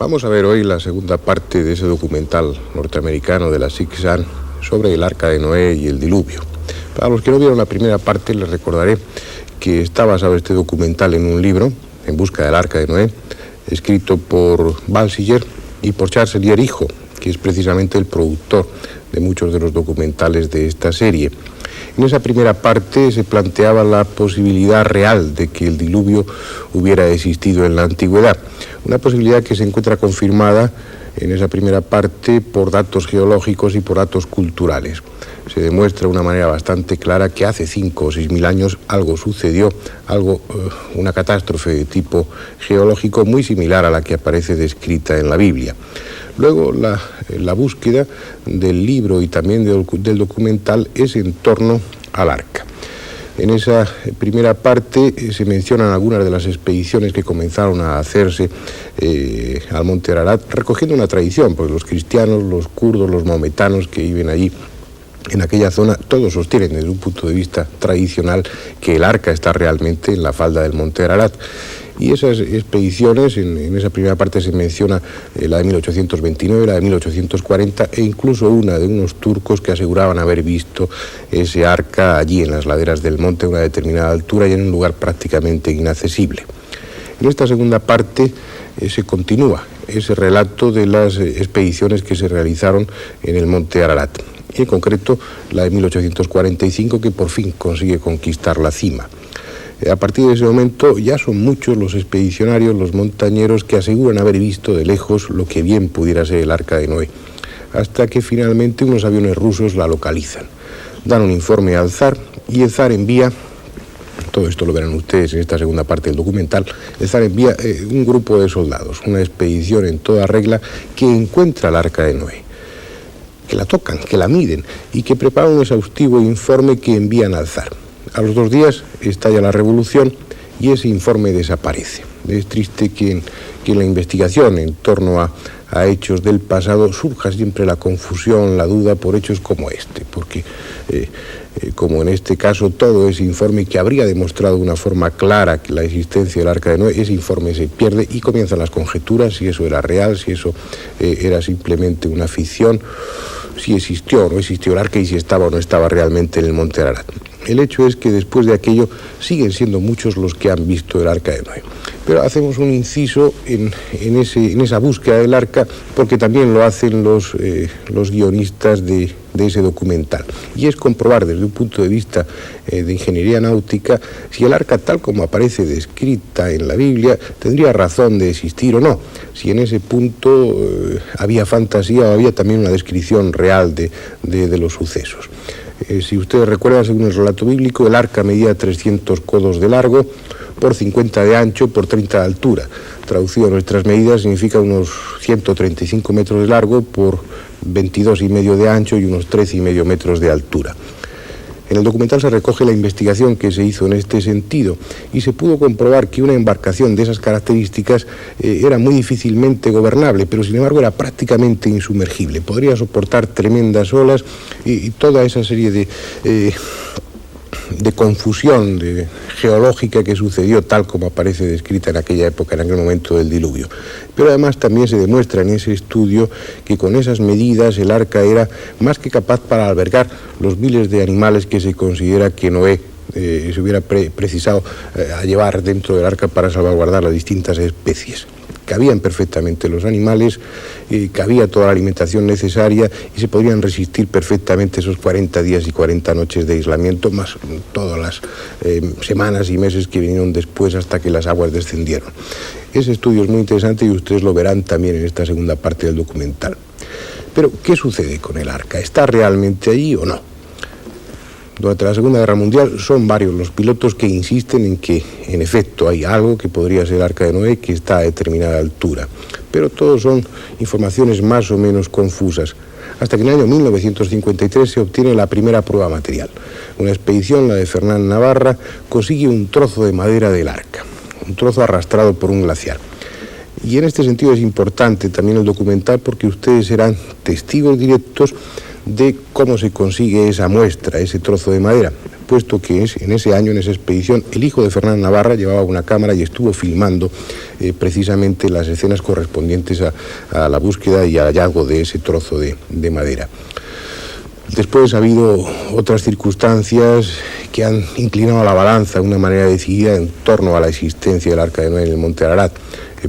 Vamos a ver hoy la segunda parte de ese documental norteamericano de la CICSAN sobre el Arca de Noé y el diluvio. Para los que no vieron la primera parte, les recordaré que está basado este documental en un libro, En busca del Arca de Noé, escrito por Balsiger y por Charles Elier hijo, que es precisamente el productor de muchos de los documentales de esta serie. En esa primera parte se planteaba la posibilidad real de que el diluvio hubiera existido en la antigüedad, una posibilidad que se encuentra confirmada en esa primera parte por datos geológicos y por datos culturales. Se demuestra de una manera bastante clara que hace 5 o 6 mil años algo sucedió, una catástrofe de tipo geológico muy similar a la que aparece descrita en la Biblia. Luego la búsqueda del libro y también del documental es en torno al arca. En esa primera parte se mencionan algunas de las expediciones que comenzaron a hacerse al monte Ararat, recogiendo una tradición, porque los cristianos, los kurdos, los maometanos que viven allí en aquella zona, todos sostienen desde un punto de vista tradicional que el arca está realmente en la falda del monte Ararat. Y esas expediciones, en esa primera parte se menciona la de 1829, la de 1840 e incluso una de unos turcos que aseguraban haber visto ese arca allí en las laderas del monte a una determinada altura y en un lugar prácticamente inaccesible. En esta segunda parte se continúa ese relato de las expediciones que se realizaron en el monte Ararat, y en concreto la de 1845, que por fin consigue conquistar la cima. A partir de ese momento ya son muchos los expedicionarios, los montañeros, que aseguran haber visto de lejos lo que bien pudiera ser el Arca de Noé, hasta que finalmente unos aviones rusos la localizan. Dan un informe al zar y el zar envía, todo esto lo verán ustedes en esta segunda parte del documental, el zar envía un grupo de soldados, una expedición en toda regla que encuentra el Arca de Noé, que la tocan, que la miden y que preparan un exhaustivo informe que envían al zar. A los 2 días estalla la revolución y ese informe desaparece. Es triste que en la investigación en torno a hechos del pasado surja siempre la confusión, la duda por hechos como este, porque como en este caso todo ese informe que habría demostrado de una forma clara que la existencia del Arca de Noé, ese informe se pierde y comienzan las conjeturas, si eso era real, si eso era simplemente una ficción, si existió o no existió el arca y si estaba o no estaba realmente en el monte Ararat. El hecho es que después de aquello siguen siendo muchos los que han visto el Arca de Noé. Pero hacemos un inciso en esa búsqueda del arca, porque también lo hacen los guionistas de ese documental. Y es comprobar desde un punto de vista de ingeniería náutica si el arca, tal como aparece descrita en la Biblia, tendría razón de existir o no. Si en ese punto había fantasía o había también una descripción real de los sucesos. Si ustedes recuerdan, según el relato bíblico, el arca medía 300 codos de largo, por 50 de ancho, por 30 de altura. Traducido a nuestras medidas significa unos 135 metros de largo, por 22,5 de ancho y unos 13,5 metros de altura. En el documental se recoge la investigación que se hizo en este sentido y se pudo comprobar que una embarcación de esas características era muy difícilmente gobernable, pero sin embargo era prácticamente insumergible. Podría soportar tremendas olas y toda esa serie de confusión geológica que sucedió tal como aparece descrita en aquella época, en aquel momento del diluvio. Pero además también se demuestra en ese estudio que con esas medidas el arca era más que capaz para albergar los miles de animales que se considera que Noé se hubiera precisado a llevar dentro del arca para salvaguardar las distintas especies. Cabían perfectamente los animales, cabía toda la alimentación necesaria y se podrían resistir perfectamente esos 40 días y 40 noches de aislamiento, más todas las semanas y meses que vinieron después hasta que las aguas descendieron. Ese estudio es muy interesante y ustedes lo verán también en esta segunda parte del documental. Pero, ¿qué sucede con el arca? ¿Está realmente allí o no? Durante la Segunda Guerra Mundial son varios los pilotos que insisten en que, en efecto, hay algo que podría ser el Arca de Noé que está a determinada altura. Pero todos son informaciones más o menos confusas. Hasta que en el año 1953 se obtiene la primera prueba material. Una expedición, la de Fernán Navarra, consigue un trozo de madera del arca, un trozo arrastrado por un glaciar. Y en este sentido es importante también el documental porque ustedes serán testigos directos de cómo se consigue esa muestra, ese trozo de madera, puesto que en ese año, en esa expedición, el hijo de Fernán Navarra llevaba una cámara y estuvo filmando precisamente las escenas correspondientes a la búsqueda y al hallazgo de ese trozo de madera. Después ha habido otras circunstancias que han inclinado la balanza de una manera decidida en torno a la existencia del Arca de Noé en el Monte Ararat.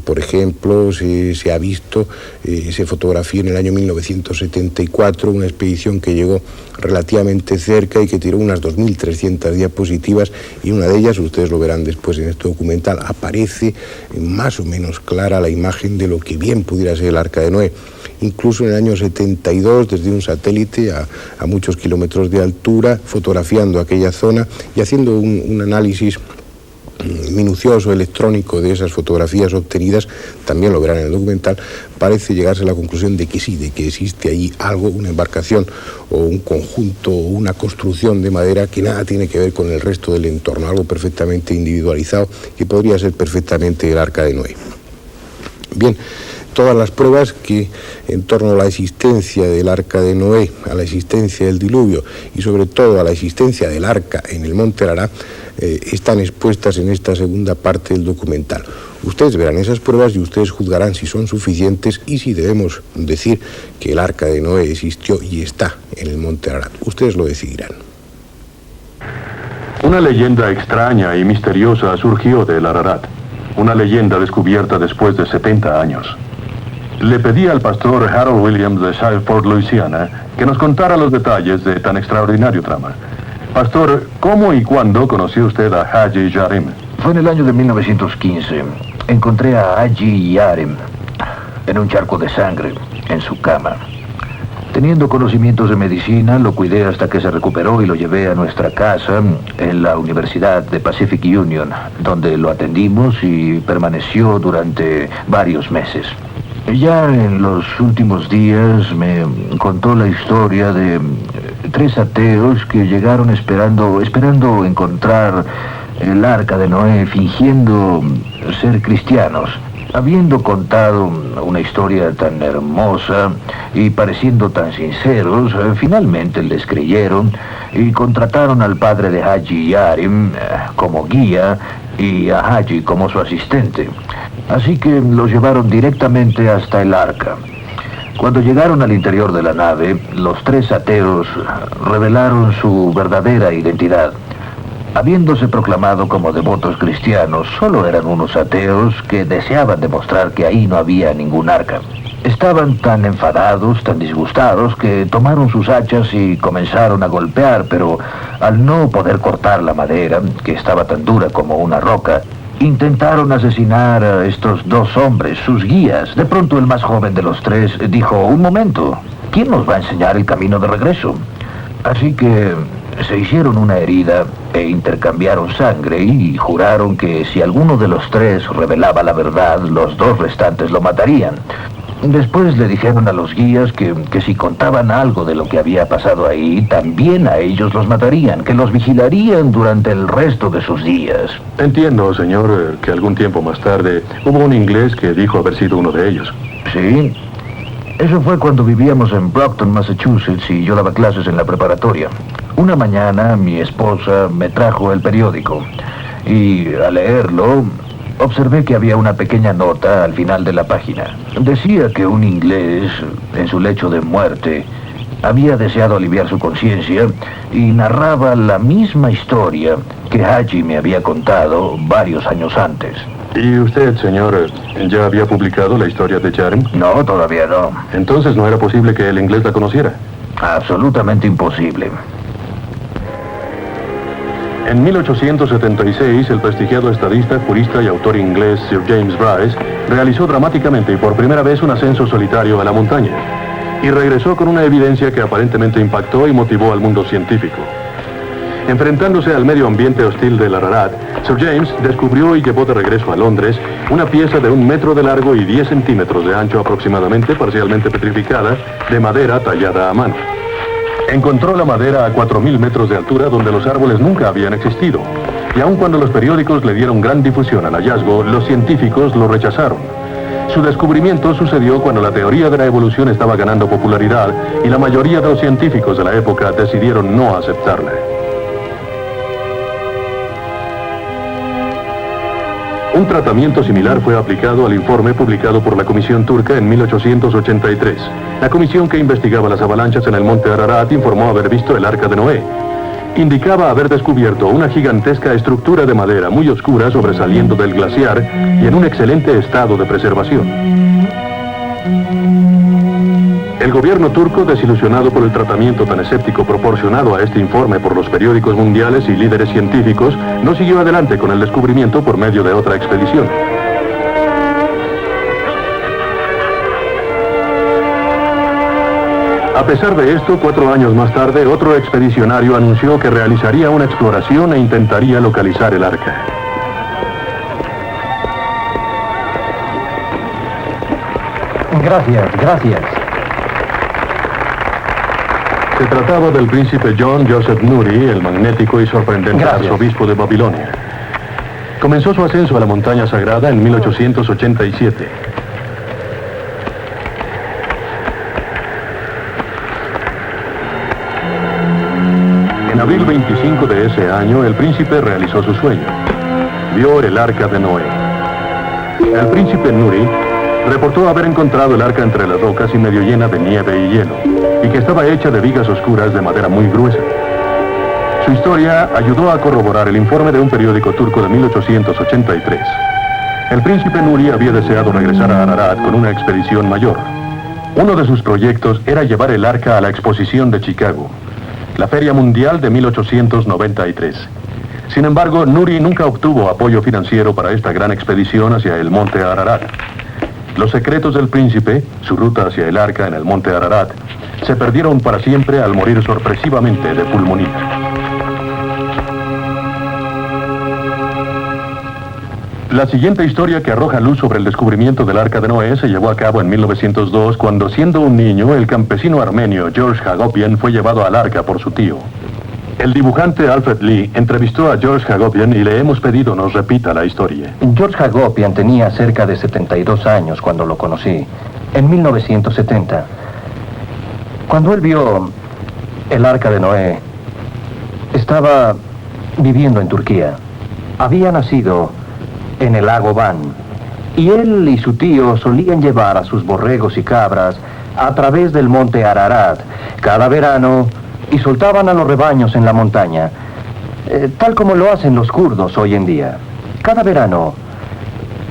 Por ejemplo, se ha visto, se fotografió en el año 1974 una expedición que llegó relativamente cerca y que tiró unas 2.300 diapositivas, y una de ellas, ustedes lo verán después en este documental, aparece más o menos clara la imagen de lo que bien pudiera ser el Arca de Noé. Incluso en el año 72, desde un satélite a muchos kilómetros de altura, fotografiando aquella zona y haciendo un análisis minucioso electrónico de esas fotografías obtenidas, también lo verán en el documental, parece llegarse a la conclusión de que sí, de que existe allí algo, una embarcación o un conjunto o una construcción de madera que nada tiene que ver con el resto del entorno, algo perfectamente individualizado que podría ser perfectamente el Arca de Noé. Bien, todas las pruebas que en torno a la existencia del Arca de Noé, a la existencia del diluvio y sobre todo a la existencia del Arca en el Monte Ararat están expuestas en esta segunda parte del documental. Ustedes verán esas pruebas y ustedes juzgarán si son suficientes y si debemos decir que el Arca de Noé existió y está en el Monte Ararat. Ustedes lo decidirán. Una leyenda extraña y misteriosa surgió del Ararat. Una leyenda descubierta después de 70 años. Le pedí al pastor Harold Williams de Shreveport, Luisiana, que nos contara los detalles de tan extraordinario trama. Pastor, ¿cómo y cuándo conoció usted a Haji Yarim? Fue en el año de 1915. Encontré a Haji Yarim en un charco de sangre, en su cama. Teniendo conocimientos de medicina, lo cuidé hasta que se recuperó y lo llevé a nuestra casa en la Universidad de Pacific Union, donde lo atendimos y permaneció durante varios meses. Ya en los últimos días me contó la historia de 3 ateos que llegaron esperando encontrar el Arca de Noé, fingiendo ser cristianos. Habiendo contado una historia tan hermosa y pareciendo tan sinceros, finalmente les creyeron y contrataron al padre de Haji Yarim como guía y a Haji como su asistente. Así que los llevaron directamente hasta el arca. Cuando llegaron al interior de la nave, los 3 ateos revelaron su verdadera identidad. Habiéndose proclamado como devotos cristianos, solo eran unos ateos que deseaban demostrar que ahí no había ningún arca. Estaban tan enfadados, tan disgustados, que tomaron sus hachas y comenzaron a golpear, pero al no poder cortar la madera, que estaba tan dura como una roca, intentaron asesinar a estos 2 hombres, sus guías. De pronto el más joven de los 3 dijo: un momento, ¿quién nos va a enseñar el camino de regreso? Así que se hicieron una herida e intercambiaron sangre y juraron que si alguno de los 3 revelaba la verdad, los 2 restantes lo matarían. Después le dijeron a los guías que si contaban algo de lo que había pasado ahí, también a ellos los matarían, que los vigilarían durante el resto de sus días. Entiendo, señor, que algún tiempo más tarde hubo un inglés que dijo haber sido uno de ellos. Sí. Eso fue cuando vivíamos en Brockton, Massachusetts, y yo daba clases en la preparatoria. Una mañana mi esposa me trajo el periódico y al leerlo observé que había una pequeña nota al final de la página. Decía que un inglés, en su lecho de muerte, había deseado aliviar su conciencia y narraba la misma historia que Haji me había contado varios años antes. ¿Y usted, señor, ya había publicado la historia de Yarim? No, todavía no. Entonces no era posible que el inglés la conociera. Absolutamente imposible. En 1876, el prestigiado estadista, jurista y autor inglés Sir James Bryce realizó dramáticamente y por primera vez un ascenso solitario a la montaña y regresó con una evidencia que aparentemente impactó y motivó al mundo científico. Enfrentándose al medio ambiente hostil del Ararat, Sir James descubrió y llevó de regreso a Londres una pieza de 1 metro de largo y 10 centímetros de ancho aproximadamente, parcialmente petrificada, de madera tallada a mano. Encontró la madera a 4.000 metros de altura donde los árboles nunca habían existido. Y aun cuando los periódicos le dieron gran difusión al hallazgo, los científicos lo rechazaron. Su descubrimiento sucedió cuando la teoría de la evolución estaba ganando popularidad y la mayoría de los científicos de la época decidieron no aceptarla. Un tratamiento similar fue aplicado al informe publicado por la Comisión Turca en 1883. La comisión que investigaba las avalanchas en el monte Ararat informó haber visto el Arca de Noé. Indicaba haber descubierto una gigantesca estructura de madera muy oscura sobresaliendo del glaciar y en un excelente estado de preservación. El gobierno turco, desilusionado por el tratamiento tan escéptico proporcionado a este informe por los periódicos mundiales y líderes científicos, no siguió adelante con el descubrimiento por medio de otra expedición. A pesar de esto, 4 años más tarde, otro expedicionario anunció que realizaría una exploración e intentaría localizar el arca. Gracias. Se trataba del príncipe John Joseph Nuri, el magnético y sorprendente arzobispo de Babilonia. Comenzó su ascenso a la montaña sagrada en 1887. En abril 25 de ese año, el príncipe realizó su sueño. Vio el Arca de Noé. El príncipe Nuri reportó haber encontrado el arca entre las rocas y medio llena de nieve y hielo, y que estaba hecha de vigas oscuras de madera muy gruesa. Su historia ayudó a corroborar el informe de un periódico turco de 1883. El príncipe Nuri había deseado regresar a Ararat con una expedición mayor. Uno de sus proyectos era llevar el arca a la exposición de Chicago, la Feria Mundial de 1893. Sin embargo, Nuri nunca obtuvo apoyo financiero para esta gran expedición hacia el monte Ararat. Los secretos del príncipe, su ruta hacia el arca en el monte Ararat, se perdieron para siempre al morir sorpresivamente de pulmonía. La siguiente historia que arroja luz sobre el descubrimiento del Arca de Noé se llevó a cabo en 1902, cuando, siendo un niño, el campesino armenio George Hagopian fue llevado al arca por su tío. El dibujante Alfred Lee entrevistó a George Hagopian y le hemos pedido nos repita la historia. George Hagopian tenía cerca de 72 años cuando lo conocí, en 1970. Cuando él vio el Arca de Noé, estaba viviendo en Turquía. Había nacido en el lago Van, y él y su tío solían llevar a sus borregos y cabras a través del monte Ararat cada verano y soltaban a los rebaños en la montaña, tal como lo hacen los kurdos hoy en día. Cada verano,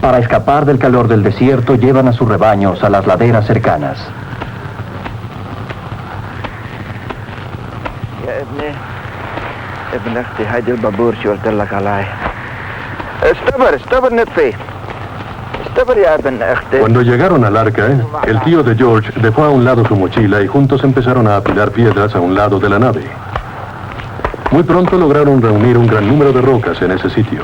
para escapar del calor del desierto, llevan a sus rebaños a las laderas cercanas. Cuando llegaron al arca, el tío de George dejó a un lado su mochila y juntos empezaron a apilar piedras a un lado de la nave. Muy pronto lograron reunir un gran número de rocas en ese sitio.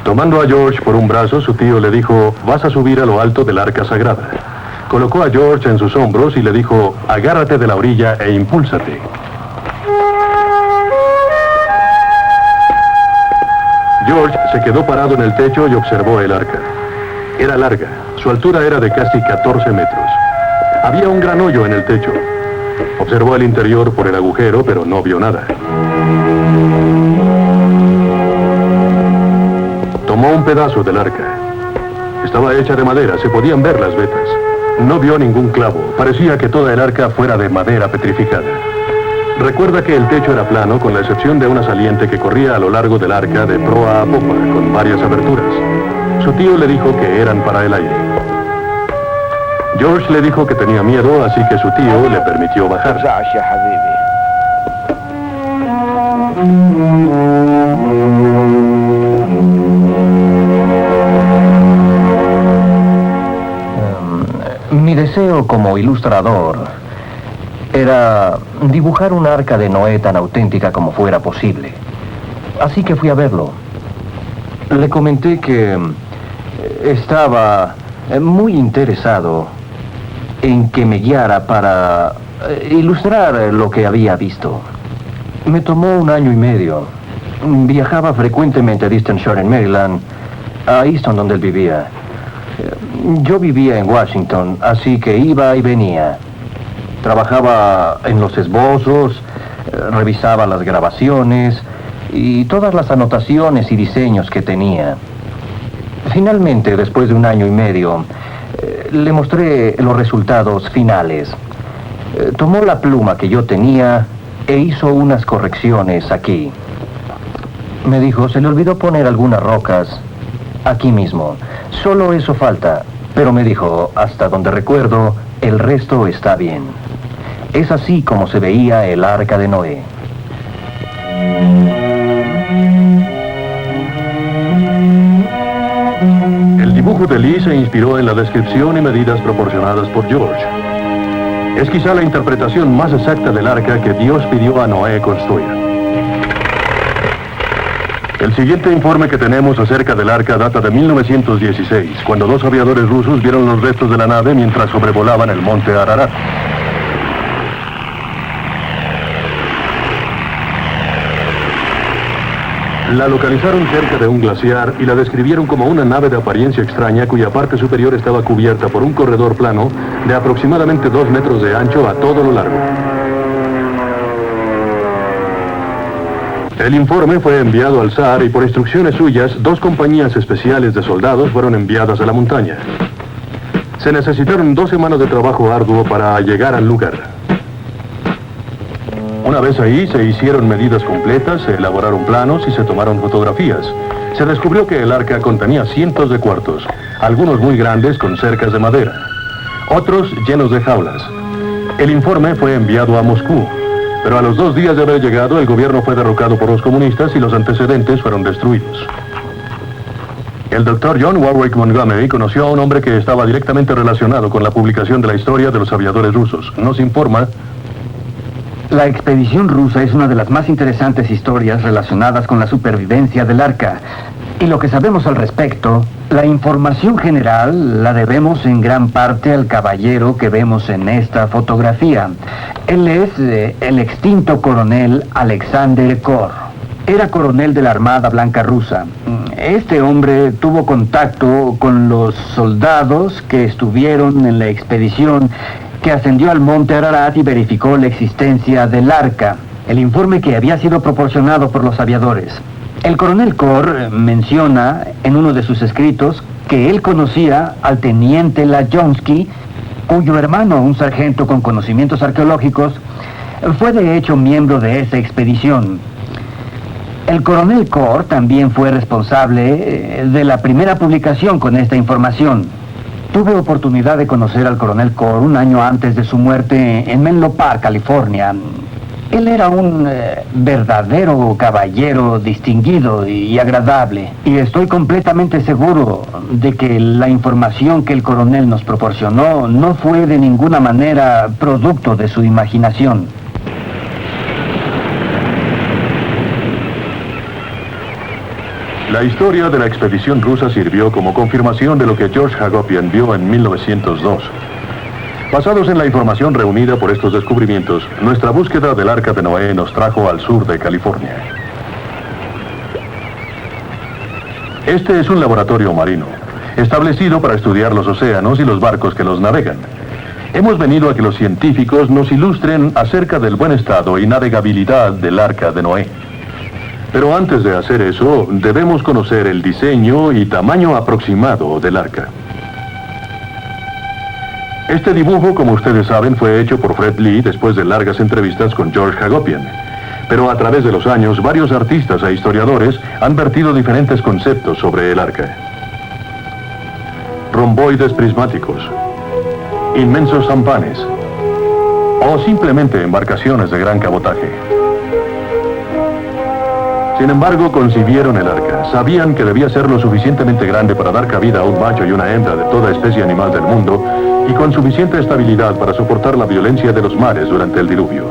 Tomando a George por un brazo, su tío le dijo: vas a subir a lo alto del arca sagrada. Colocó a George en sus hombros y le dijo: agárrate de la orilla e impúlsate. George se quedó parado en el techo y observó el arca. Era larga, su altura era de casi 14 metros. Había un gran hoyo en el techo. Observó el interior por el agujero, pero no vio nada. Tomó un pedazo del arca. Estaba hecha de madera, se podían ver las vetas. No vio ningún clavo, parecía que toda el arca fuera de madera petrificada. Recuerda que el techo era plano, con la excepción de una saliente que corría a lo largo del arca de proa a popa, con varias aberturas. Su tío le dijo que eran para el aire. George le dijo que tenía miedo, así que su tío le permitió bajar. Mi deseo como ilustrador era dibujar un arca de Noé tan auténtica como fuera posible. Así que fui a verlo. Le comenté que estaba muy interesado en que me guiara para ilustrar lo que había visto. Me tomó 1 año y medio. viajaba frecuentemente a Eastern Shore en Maryland, a Easton donde él vivía. Yo vivía en Washington, así que iba y venía. Trabajaba en los esbozos, revisaba las grabaciones y todas las anotaciones y diseños que tenía. Finalmente, después de 1 año y medio, le mostré los resultados finales. Tomó la pluma que yo tenía e hizo unas correcciones aquí. Me dijo, se le olvidó poner algunas rocas aquí mismo. Solo eso falta. Pero me dijo, hasta donde recuerdo, el resto está bien. Es así como se veía el Arca de Noé. El dibujo de Lee se inspiró en la descripción y medidas proporcionadas por George. Es quizá la interpretación más exacta del arca que Dios pidió a Noé construir. El siguiente informe que tenemos acerca del arca data de 1916, cuando 2 aviadores rusos vieron los restos de la nave mientras sobrevolaban el monte Ararat. La localizaron cerca de un glaciar y la describieron como una nave de apariencia extraña cuya parte superior estaba cubierta por un corredor plano de aproximadamente 2 metros de ancho a todo lo largo. El informe fue enviado al zar y por instrucciones suyas, 2 compañías especiales de soldados fueron enviadas a la montaña. Se necesitaron 2 semanas de trabajo arduo para llegar al lugar. Una vez ahí, se hicieron medidas completas, se elaboraron planos y se tomaron fotografías. Se descubrió que el arca contenía cientos de cuartos, algunos muy grandes con cercas de madera, otros llenos de jaulas. El informe fue enviado a Moscú. Pero a los 2 días de haber llegado, el gobierno fue derrocado por los comunistas y los antecedentes fueron destruidos. El doctor John Warwick Montgomery conoció a un hombre que estaba directamente relacionado con la publicación de la historia de los aviadores rusos. Nos informa: la expedición rusa es una de las más interesantes historias relacionadas con la supervivencia del arca. Y lo que sabemos al respecto, la información general la debemos en gran parte al caballero que vemos en esta fotografía. Él es el extinto coronel Alexander Kor. Era coronel de la Armada Blanca Rusa. Este hombre tuvo contacto con los soldados que estuvieron en la expedición que ascendió al monte Ararat y verificó la existencia del arca, el informe que había sido proporcionado por los aviadores. El coronel Kor menciona en uno de sus escritos que él conocía al teniente Lajonsky, cuyo hermano, un sargento con conocimientos arqueológicos, fue de hecho miembro de esa expedición. El coronel Kor también fue responsable de la primera publicación con esta información. Tuve oportunidad de conocer al coronel Kor 1 año antes de su muerte en Menlo Park, California. Él era un verdadero caballero distinguido y agradable. Y estoy completamente seguro de que la información que el coronel nos proporcionó no fue de ninguna manera producto de su imaginación. La historia de la expedición rusa sirvió como confirmación de lo que George Hagopian vio en 1902. Basados en la información reunida por estos descubrimientos, nuestra búsqueda del Arca de Noé nos trajo al sur de California. Este es un laboratorio marino, establecido para estudiar los océanos y los barcos que los navegan. Hemos venido a que los científicos nos ilustren acerca del buen estado y navegabilidad del Arca de Noé. Pero antes de hacer eso, debemos conocer el diseño y tamaño aproximado del arca. Este dibujo, como ustedes saben, fue hecho por Fred Lee después de largas entrevistas con George Hagopian. Pero a través de los años, varios artistas e historiadores han vertido diferentes conceptos sobre el arca. Romboides prismáticos, inmensos sampanes, o simplemente embarcaciones de gran cabotaje. Sin embargo, concibieron el arca. Sabían que debía ser lo suficientemente grande para dar cabida a un macho y una hembra de toda especie animal del mundo y con suficiente estabilidad para soportar la violencia de los mares durante el diluvio.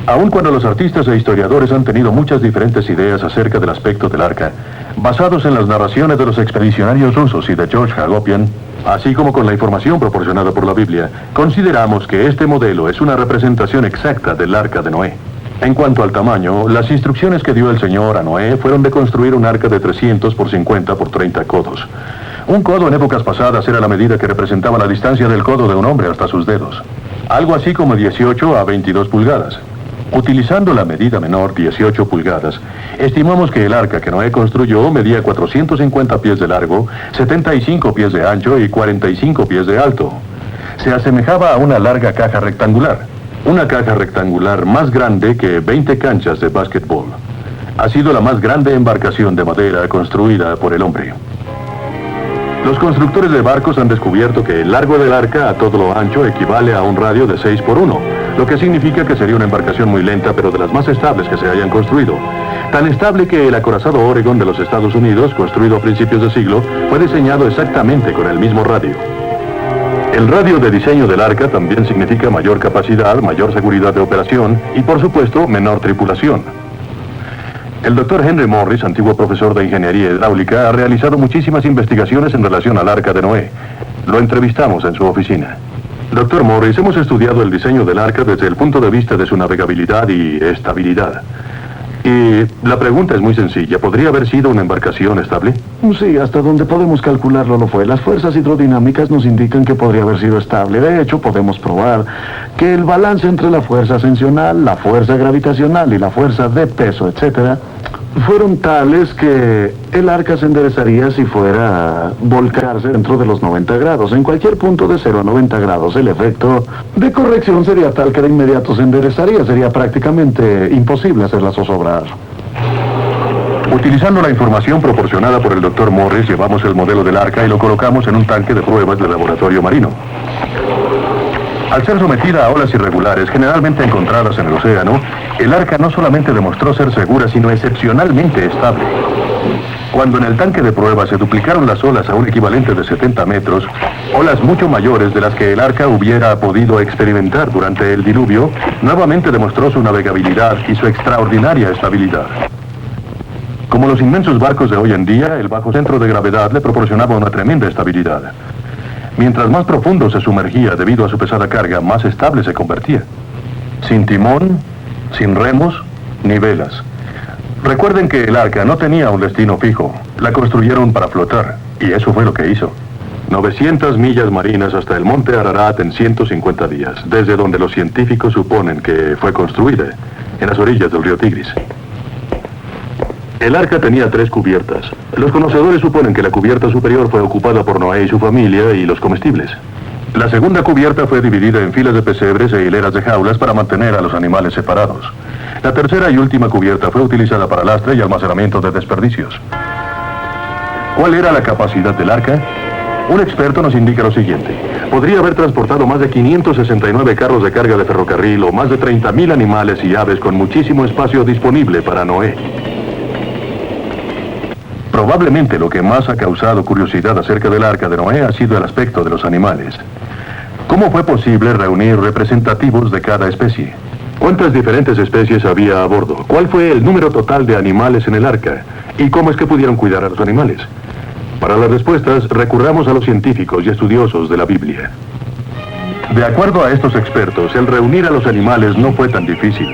Aun cuando los artistas e historiadores han tenido muchas diferentes ideas acerca del aspecto del arca, basados en las narraciones de los expedicionarios rusos y de George Hagopian, así como con la información proporcionada por la Biblia, consideramos que este modelo es una representación exacta del Arca de Noé. En cuanto al tamaño, las instrucciones que dio el Señor a Noé fueron de construir un arca de 300 por 50 por 30 codos. Un codo en épocas pasadas era la medida que representaba la distancia del codo de un hombre hasta sus dedos. Algo así como 18 a 22 pulgadas. Utilizando la medida menor, 18 pulgadas, estimamos que el arca que Noé construyó medía 450 pies de largo, 75 pies de ancho y 45 pies de alto. Se asemejaba a una larga caja rectangular. Una caja rectangular más grande que 20 canchas de básquetbol. Ha sido la más grande embarcación de madera construida por el hombre. Los constructores de barcos han descubierto que el largo del arca a todo lo ancho equivale a un radio de 6 por 1, lo que significa que sería una embarcación muy lenta, pero de las más estables que se hayan construido. Tan estable que el acorazado Oregon de los Estados Unidos, construido a principios de siglo, fue diseñado exactamente con el mismo radio. El radio de diseño del arca también significa mayor capacidad, mayor seguridad de operación y, por supuesto, menor tripulación. El Dr. Henry Morris, antiguo profesor de ingeniería hidráulica, ha realizado muchísimas investigaciones en relación al arca de Noé. Lo entrevistamos en su oficina. Dr. Morris, hemos estudiado el diseño del arca desde el punto de vista de su navegabilidad y estabilidad. Y la pregunta es muy sencilla. ¿Podría haber sido una embarcación estable? Sí, hasta donde podemos calcularlo lo fue. Las fuerzas hidrodinámicas nos indican que podría haber sido estable. De hecho, podemos probar que el balance entre la fuerza ascensional, la fuerza gravitacional y la fuerza de peso, etcétera, fueron tales que el arca se enderezaría si fuera a volcarse dentro de los 90 grados. En cualquier punto de 0 a 90 grados, el efecto de corrección sería tal que de inmediato se enderezaría. Sería prácticamente imposible hacerla zozobrar. Utilizando la información proporcionada por el Dr. Morris, llevamos el modelo del arca y lo colocamos en un tanque de pruebas del laboratorio marino. Al ser sometida a olas irregulares, generalmente encontradas en el océano, el arca no solamente demostró ser segura, sino excepcionalmente estable. Cuando en el tanque de pruebas se duplicaron las olas a un equivalente de 70 metros, olas mucho mayores de las que el arca hubiera podido experimentar durante el diluvio, nuevamente demostró su navegabilidad y su extraordinaria estabilidad. Como los inmensos barcos de hoy en día, el bajo centro de gravedad le proporcionaba una tremenda estabilidad. Mientras más profundo se sumergía debido a su pesada carga, más estable se convertía. Sin timón, sin remos, ni velas. Recuerden que el arca no tenía un destino fijo. La construyeron para flotar, y eso fue lo que hizo. 900 millas marinas hasta el monte Ararat en 150 días, desde donde los científicos suponen que fue construida, en las orillas del río Tigris. El arca tenía 3 cubiertas. Los conocedores suponen que la cubierta superior fue ocupada por Noé y su familia y los comestibles. La segunda cubierta fue dividida en filas de pesebres e hileras de jaulas para mantener a los animales separados. La tercera y última cubierta fue utilizada para lastre y almacenamiento de desperdicios. ¿Cuál era la capacidad del arca? Un experto nos indica lo siguiente. Podría haber transportado más de 569 carros de carga de ferrocarril o más de 30.000 animales y aves con muchísimo espacio disponible para Noé. Probablemente lo que más ha causado curiosidad acerca del arca de Noé ha sido el aspecto de los animales. ¿Cómo fue posible reunir representativos de cada especie? ¿Cuántas diferentes especies había a bordo? ¿Cuál fue el número total de animales en el arca? ¿Y cómo es que pudieron cuidar a los animales? Para las respuestas, recurramos a los científicos y estudiosos de la Biblia. De acuerdo a estos expertos, el reunir a los animales no fue tan difícil.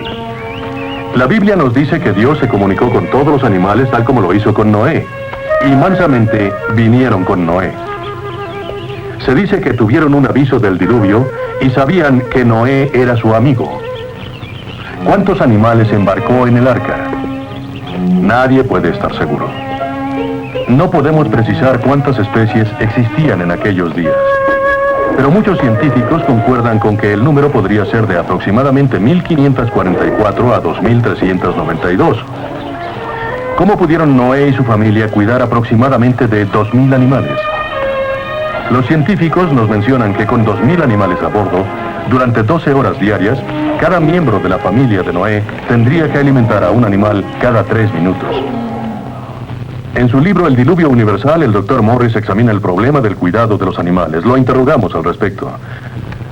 La Biblia nos dice que Dios se comunicó con todos los animales tal como lo hizo con Noé, y mansamente vinieron con Noé. Se dice que tuvieron un aviso del diluvio y sabían que Noé era su amigo. ¿Cuántos animales embarcó en el arca? Nadie puede estar seguro. No podemos precisar cuántas especies existían en aquellos días. Pero muchos científicos concuerdan con que el número podría ser de aproximadamente 1.544 a 2.392. ¿Cómo pudieron Noé y su familia cuidar aproximadamente de 2.000 animales? Los científicos nos mencionan que con 2.000 animales a bordo, durante 12 horas diarias, cada miembro de la familia de Noé tendría que alimentar a un animal cada 3 minutos. En su libro El Diluvio Universal, el Dr. Morris examina el problema del cuidado de los animales. Lo interrogamos al respecto.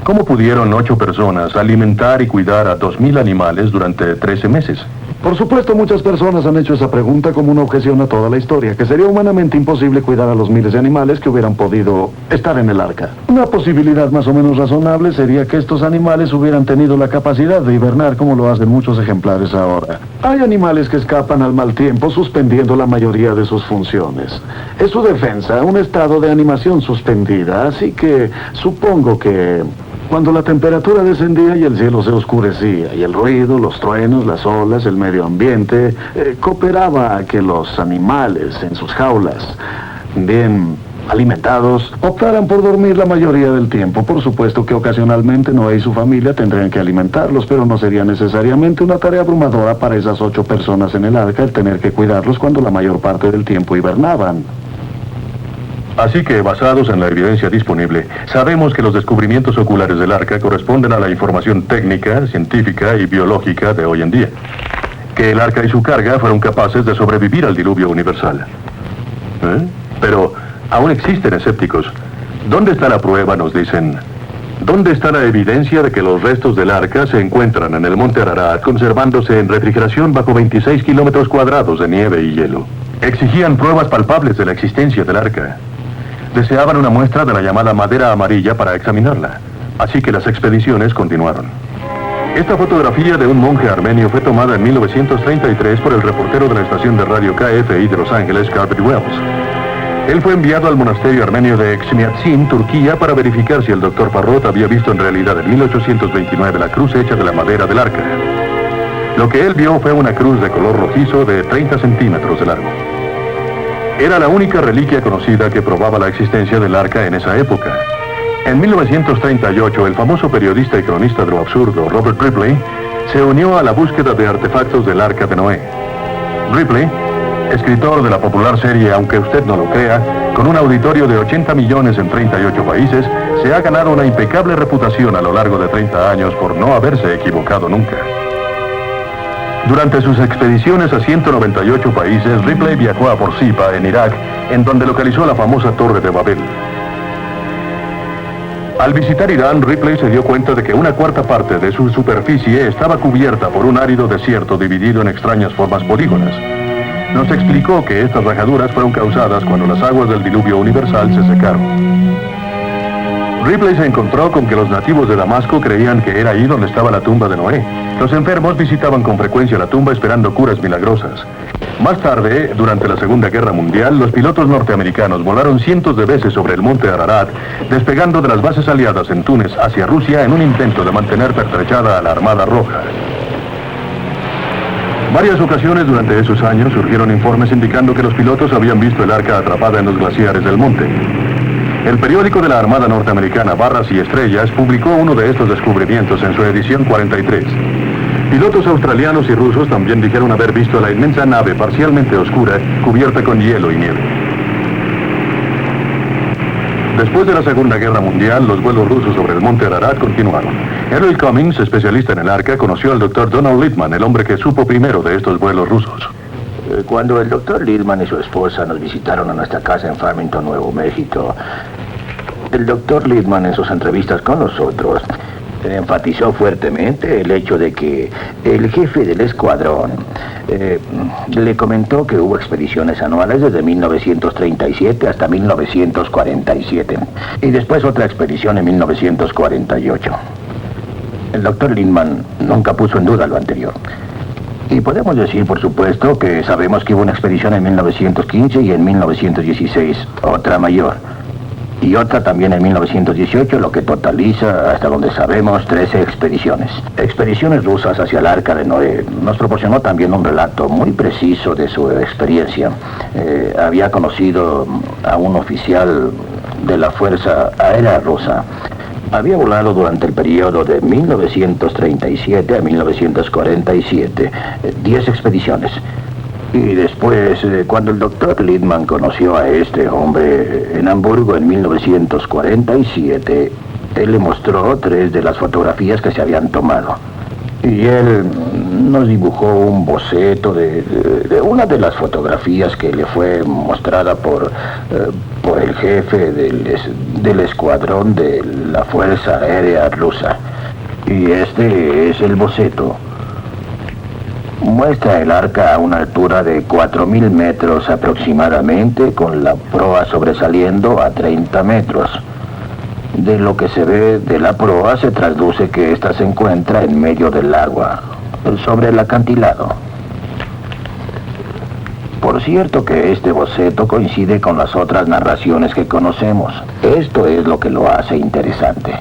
¿Cómo pudieron 8 personas alimentar y cuidar a 2.000 animales durante 13 meses? Por supuesto, muchas personas han hecho esa pregunta como una objeción a toda la historia, que sería humanamente imposible cuidar a los miles de animales que hubieran podido estar en el arca. Una posibilidad más o menos razonable sería que estos animales hubieran tenido la capacidad de hibernar como lo hacen muchos ejemplares ahora. Hay animales que escapan al mal tiempo suspendiendo la mayoría de sus funciones. Es su defensa, un estado de animación suspendida, así que supongo que cuando la temperatura descendía y el cielo se oscurecía, y el ruido, los truenos, las olas, el medio ambiente, cooperaba a que los animales en sus jaulas, bien alimentados, optaran por dormir la mayoría del tiempo. Por supuesto que ocasionalmente Noé y su familia tendrían que alimentarlos, pero no sería necesariamente una tarea abrumadora para esas 8 personas en el arca el tener que cuidarlos cuando la mayor parte del tiempo hibernaban. Así que, basados en la evidencia disponible, sabemos que los descubrimientos oculares del arca corresponden a la información técnica, científica y biológica de hoy en día. Que el arca y su carga fueron capaces de sobrevivir al diluvio universal. Pero aún existen escépticos. ¿Dónde está la prueba?, nos dicen. ¿Dónde está la evidencia de que los restos del arca se encuentran en el monte Ararat conservándose en refrigeración bajo 26 kilómetros cuadrados de nieve y hielo? Exigían pruebas palpables de la existencia del arca. Deseaban una muestra de la llamada madera amarilla para examinarla, así que las expediciones continuaron. Esta fotografía de un monje armenio fue tomada en 1933 por el reportero de la estación de radio KFI de Los Ángeles, Garvey Wells. Él fue enviado al monasterio armenio de Exmiatsin, Turquía, para verificar si el Dr. Parrot había visto en realidad en 1829 la cruz hecha de la madera del arca. Lo que él vio fue una cruz de color rojizo de 30 centímetros de largo. Era la única reliquia conocida que probaba la existencia del arca en esa época. En 1938, el famoso periodista y cronista de lo absurdo, Robert Ripley, se unió a la búsqueda de artefactos del arca de Noé. Ripley, escritor de la popular serie Aunque usted no lo crea, con un auditorio de 80 millones en 38 países, se ha ganado una impecable reputación a lo largo de 30 años por no haberse equivocado nunca. Durante sus expediciones a 198 países, Ripley viajó a Borsippa, en Irak, en donde localizó la famosa Torre de Babel. Al visitar Irán, Ripley se dio cuenta de que una cuarta parte de su superficie estaba cubierta por un árido desierto dividido en extrañas formas polígonas. Nos explicó que estas rajaduras fueron causadas cuando las aguas del diluvio universal se secaron. Ripley se encontró con que los nativos de Damasco creían que era ahí donde estaba la tumba de Noé. Los enfermos visitaban con frecuencia la tumba esperando curas milagrosas. Más tarde, durante la Segunda Guerra Mundial, los pilotos norteamericanos volaron cientos de veces sobre el monte Ararat, despegando de las bases aliadas en Túnez hacia Rusia en un intento de mantener pertrechada a la Armada Roja. Varias ocasiones durante esos años surgieron informes indicando que los pilotos habían visto el arca atrapada en los glaciares del monte. El periódico de la Armada norteamericana, Barras y Estrellas, publicó uno de estos descubrimientos en su edición 43. Pilotos australianos y rusos también dijeron haber visto la inmensa nave parcialmente oscura, cubierta con hielo y nieve. Después de la Segunda Guerra Mundial, los vuelos rusos sobre el monte Ararat continuaron. Errol Cummings, especialista en el arca, conoció al Dr. Donald Littman, el hombre que supo primero de estos vuelos rusos. Cuando el doctor Littman y su esposa nos visitaron a nuestra casa en Farmington, Nuevo México, el doctor Littman en sus entrevistas con nosotros enfatizó fuertemente el hecho de que el jefe del escuadrón le comentó que hubo expediciones anuales desde 1937 hasta 1947 y después otra expedición en 1948. El doctor Littman nunca puso en duda lo anterior. Y podemos decir, por supuesto, que sabemos que hubo una expedición en 1915 y en 1916, otra mayor. Y otra también en 1918, lo que totaliza, hasta donde sabemos, 13 expediciones. Expediciones rusas hacia el arca de Noé. Nos proporcionó también un relato muy preciso de su experiencia. Había conocido a un oficial de la Fuerza Aérea Rusa. Había volado durante el periodo de 1937 a 1947, 10 expediciones. Y después, cuando el doctor Littman conoció a este hombre en Hamburgo en 1947, él le mostró 3 de las fotografías que se habían tomado. Y él nos dibujó un boceto de una de las fotografías que le fue mostrada por el jefe del escuadrón de la Fuerza Aérea Rusa. Y este es el boceto. Muestra el arca a una altura de 4.000 metros aproximadamente, con la proa sobresaliendo a 30 metros. De lo que se ve de la proa se traduce que ésta se encuentra en medio del agua, sobre el acantilado. Por cierto que este boceto coincide con las otras narraciones que conocemos. Esto es lo que lo hace interesante.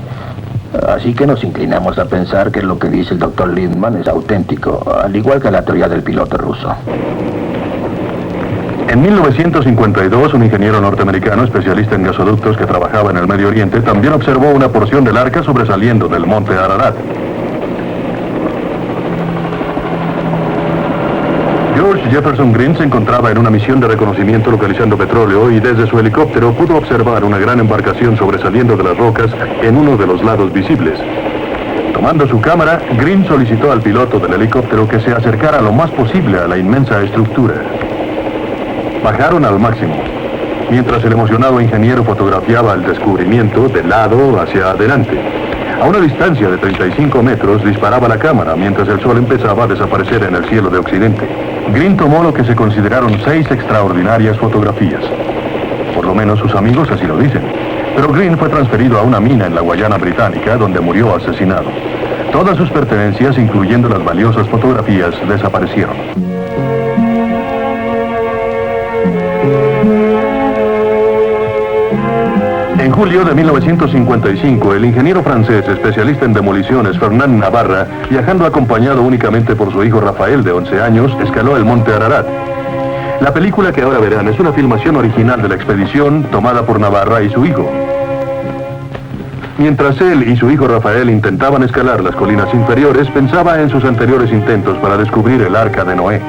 Así que nos inclinamos a pensar que lo que dice el Dr. Lindman es auténtico, al igual que la teoría del piloto ruso. En 1952, un ingeniero norteamericano especialista en gasoductos que trabajaba en el Medio Oriente también observó una porción del arca sobresaliendo del monte Ararat. George Jefferson Green se encontraba en una misión de reconocimiento localizando petróleo y desde su helicóptero pudo observar una gran embarcación sobresaliendo de las rocas en uno de los lados visibles. Tomando su cámara, Green solicitó al piloto del helicóptero que se acercara lo más posible a la inmensa estructura. Bajaron al máximo, mientras el emocionado ingeniero fotografiaba el descubrimiento de lado hacia adelante. A una distancia de 35 metros disparaba la cámara mientras el sol empezaba a desaparecer en el cielo de occidente. Green tomó lo que se consideraron 6 extraordinarias fotografías. Por lo menos sus amigos así lo dicen. Pero Green fue transferido a una mina en la Guayana Británica, donde murió asesinado. Todas sus pertenencias, incluyendo las valiosas fotografías, desaparecieron. En julio de 1955, el ingeniero francés especialista en demoliciones Fernand Navarra, viajando acompañado únicamente por su hijo Rafael de 11 años, escaló el monte Ararat. La película que ahora verán es una filmación original de la expedición tomada por Navarra y su hijo. Mientras él y su hijo Rafael intentaban escalar las colinas inferiores, pensaba en sus anteriores intentos para descubrir el Arca de Noé.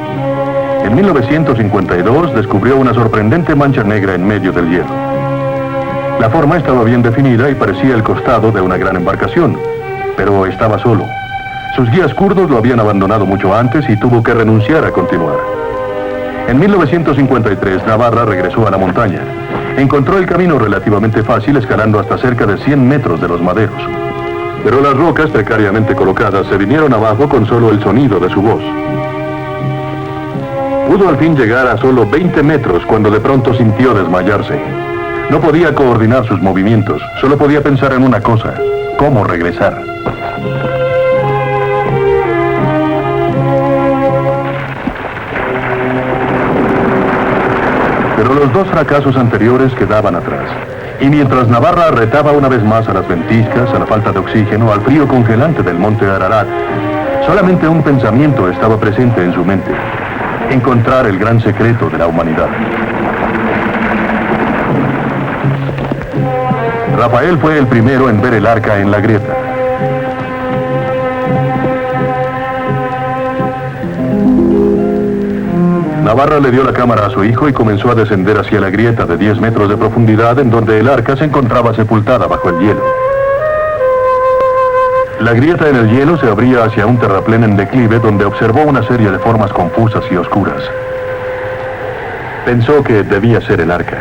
En 1952 descubrió una sorprendente mancha negra en medio del hielo. La forma estaba bien definida y parecía el costado de una gran embarcación, pero estaba solo. Sus guías kurdos lo habían abandonado mucho antes y tuvo que renunciar a continuar. En 1953, Navarra regresó a la montaña. Encontró el camino relativamente fácil, escalando hasta cerca de 100 metros de los maderos. Pero las rocas precariamente colocadas se vinieron abajo con solo el sonido de su voz. Pudo al fin llegar a solo 20 metros cuando de pronto sintió desmayarse. No podía coordinar sus movimientos, solo podía pensar en una cosa: cómo regresar. Pero los 2 fracasos anteriores quedaban atrás. Y mientras Navarra retaba una vez más a las ventiscas, a la falta de oxígeno, al frío congelante del monte Ararat, solamente un pensamiento estaba presente en su mente: encontrar el gran secreto de la humanidad. Rafael fue el primero en ver el arca en la grieta. Navarra le dio la cámara a su hijo y comenzó a descender hacia la grieta de 10 metros de profundidad en donde el arca se encontraba sepultada bajo el hielo. La grieta en el hielo se abría hacia un terraplén en declive donde observó una serie de formas confusas y oscuras. Pensó que debía ser el arca.